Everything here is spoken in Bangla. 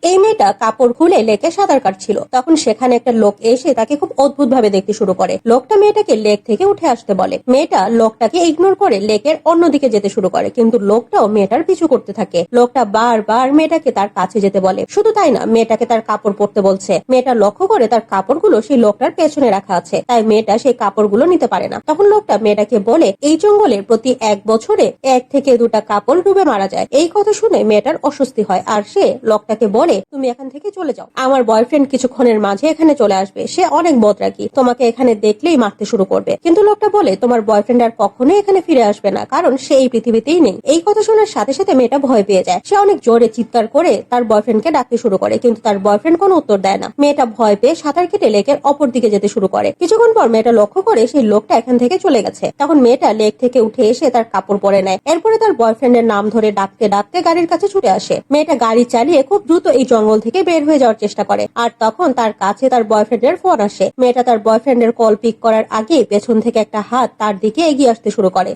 এই মেয়েটা কাপড় খুলে লেকে সাঁতার কাটছিল। তখন সেখানে একটা লোক এসে তাকে খুব অদ্ভুত ভাবে দেখতে শুরু করে। লোকটা মেয়েটাকে লেক থেকে উঠে আসতে বলে। মেয়েটা লোকটাকে ইগনোর করে লেকের অন্যদিকে যেতে শুরু করে, কিন্তু লোকটাও মেয়েটার পিছু করতে থাকে। লোকটা বারবার মেয়েটাকে তার কাছে যেতে বলে। শুধু তাই না, মেয়েটাকে তার কাপড় পরতে বলছে। মেয়েটা লক্ষ্য করে তার কাপড়গুলো সেই লোকটার পেছনে রাখা আছে, তাই মেয়েটা সেই কাপড়গুলো নিতে পারে না। তখন লোকটা মেয়েটাকে বলে, এই জঙ্গলে প্রতি 1 বছরে 1 থেকে 2টা কাপড় ডুবে মারা যায়। এই কথা শুনে মেয়েটার অস্বস্তি হয়, আর সে লোকটাকে বলে, তুমি এখান থেকে চলে যাও। আমার বয়ফ্রেন্ড কিছুক্ষণের মাঝে এখানে চলে আসবে। সে অনেক বদরাগী, তোমাকে এখানে দেখলেই মারতে শুরু করবে। কিন্তু লোকটা বলে, তোমার বয়ফ্রেন্ড আর কখনোই এখানে ফিরে আসবে না, কারণ সে এই পৃথিবীতেই নেই। এই কথা শোনার সাথে সাথে মেয়েটা ভয় পেয়ে যায়। সে অনেক জোরে চিৎকার করে তার বয়ফ্রেন্ডকে ডাকতে শুরু করে, কিন্তু তার বয়ফ্রেন্ড কোনো উত্তর দেয় না। মেয়েটা ভয় পেয়ে সাঁতার কেটে লেকের অপর দিকে যেতে শুরু করে। কিছুক্ষণ পর মেয়েটা লক্ষ্য করে সেই লোকটা এখান থেকে চলে গেছে। তখন মেয়েটা লেক থেকে উঠে এসে তার কাপড় পরে নেয়। এরপরে তার বয়ফ্রেন্ডের নাম ধরে ডাকতে ডাকতে গাড়ির কাছে ছুটে আসে। মেয়েটা গাড়ি চালিয়ে খুব দ্রুত এই জঙ্গল থেকে বের হয়ে যাওয়ার চেষ্টা করে। আর তখন তার কাছে তার বয়ফ্রেন্ডের ফোন আসে। মেয়েটা তার বয়ফ্রেন্ডের কল পিক করার আগেই পেছন থেকে একটা হাত তার দিকে এগিয়ে আসতে শুরু করে।